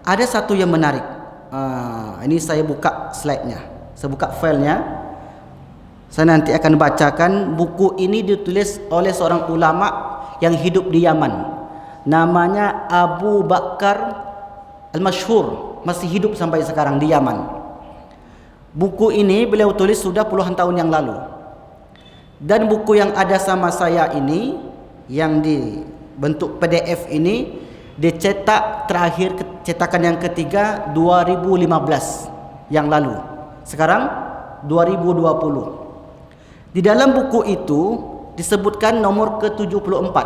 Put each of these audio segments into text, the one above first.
Ada satu yang menarik. Ini saya buka slide-nya, saya buka filenya. Saya nanti akan bacakan. Buku ini ditulis oleh seorang ulama yang hidup di Yaman. Namanya Abu Bakar Al-Masyhur, masih hidup sampai sekarang di Yaman. Buku ini beliau tulis sudah puluhan tahun yang lalu. Dan buku yang ada sama saya ini, yang dibentuk PDF ini, dicetak terakhir cetakan yang ketiga 2015 yang lalu. Sekarang 2020. Di dalam buku itu disebutkan nomor ke-74.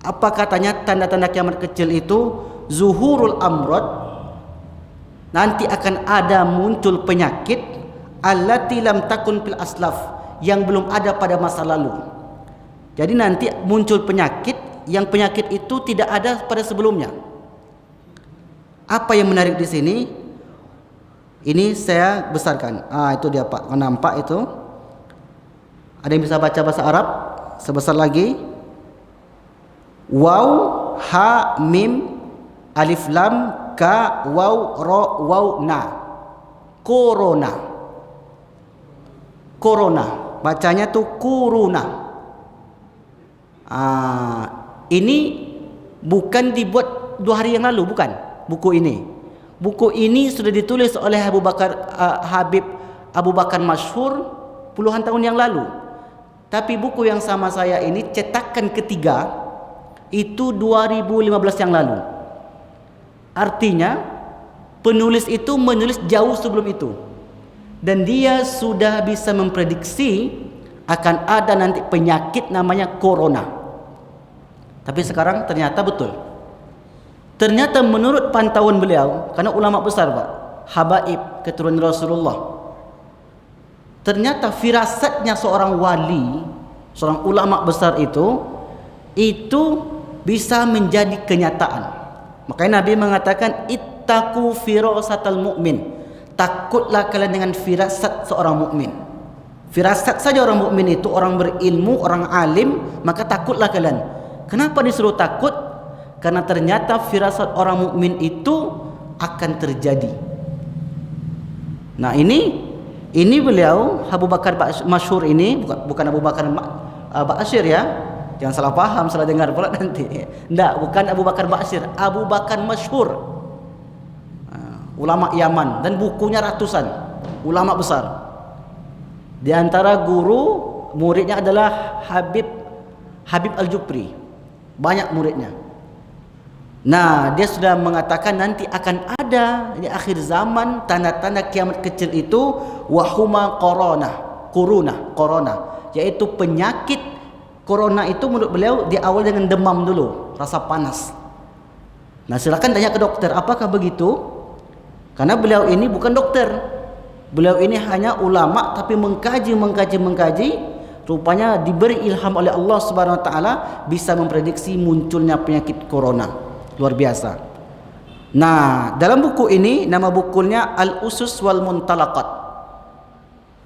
Apa katanya? Tanda-tanda kiamat kecil itu zuhurul amrad, nanti akan ada muncul penyakit allati lam takun fil aslaf, yang belum ada pada masa lalu. Jadi nanti muncul penyakit yang penyakit itu tidak ada pada sebelumnya. Apa yang menarik di sini? Ini saya besarkan. Itu dia Pak, nampak itu? Ada yang bisa baca bahasa Arab? Sebesar lagi. Waw, ha, mim, alif, lam, ka, waw, ro, waw, na. Corona. Corona. Bacanya tuh kuruna. Ini bukan dibuat 2 hari yang lalu, bukan buku ini. Buku ini sudah ditulis oleh Habib Abu Bakar Masyhur puluhan tahun yang lalu. Tapi buku yang sama saya ini cetakan ketiga itu 2015 yang lalu. Artinya penulis itu menulis jauh sebelum itu, dan dia sudah bisa memprediksi akan ada nanti penyakit namanya corona. Tapi sekarang ternyata betul. Ternyata menurut pantauan beliau, karena ulama besar Pak, habaib keturunan Rasulullah, ternyata firasatnya seorang wali, seorang ulama besar itu bisa menjadi kenyataan. Makanya Nabi mengatakan ittaqu firasatal mu'min, takutlah kalian dengan firasat seorang mukmin. Firasat saja orang mukmin itu, orang berilmu, orang alim, maka takutlah kalian. Kenapa disuruh takut? Karena ternyata firasat orang mukmin itu akan terjadi. Nah, ini beliau Abu Bakar Masyhur ini, bukan Abu Bakar Ba'asyir ya. Jangan salah paham, salah dengar pula nanti. Enggak, bukan Abu Bakar Ba'asyir, Abu Bakar Masyhur. Ulama Yaman, dan bukunya ratusan, ulama besar. Di antara guru muridnya adalah Habib Al-Jupri. Banyak muridnya. Nah, dia sudah mengatakan nanti akan ada di akhir zaman tanda-tanda kiamat kecil itu wahuma corona, yaitu penyakit corona itu menurut beliau diawal dengan demam dulu, rasa panas. Nah, silakan tanya ke dokter, apakah begitu? Karena beliau ini bukan dokter. Beliau ini hanya ulama, tapi mengkaji. Rupanya diberi ilham oleh Allah Subhanahu wa taala bisa memprediksi munculnya penyakit corona. Luar biasa. Nah, dalam buku ini nama bukunya Al-Usus wal Muntalaqat,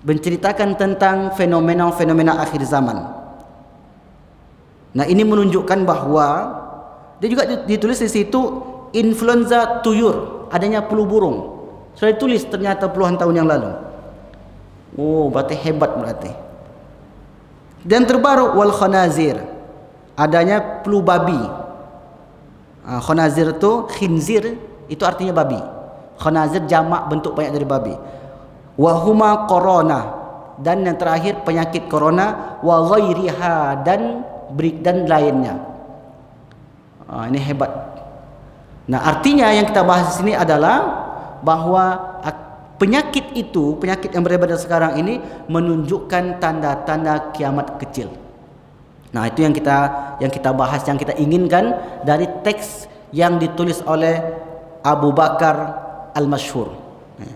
menceritakan tentang fenomena-fenomena akhir zaman. Nah, ini menunjukkan bahwa dia juga ditulis di situ influenza tuyur, adanya flu burung. Sudah ditulis ternyata puluhan tahun yang lalu. Berarti hebat berarti. Dan terbaru wal khanazir, adanya flu babi. Khanazir itu khinzir, itu artinya babi. Khanazir jamak bentuk banyak dari babi. Wahuma corona, dan yang terakhir penyakit corona, wa ghairiha, dan lainnya. Ini hebat. Nah, artinya yang kita bahas di sini adalah bahwa penyakit yang beredar sekarang ini menunjukkan tanda-tanda kiamat kecil. Nah, itu yang kita bahas, yang kita inginkan dari teks yang ditulis oleh Abu Bakar Al-Masyhur.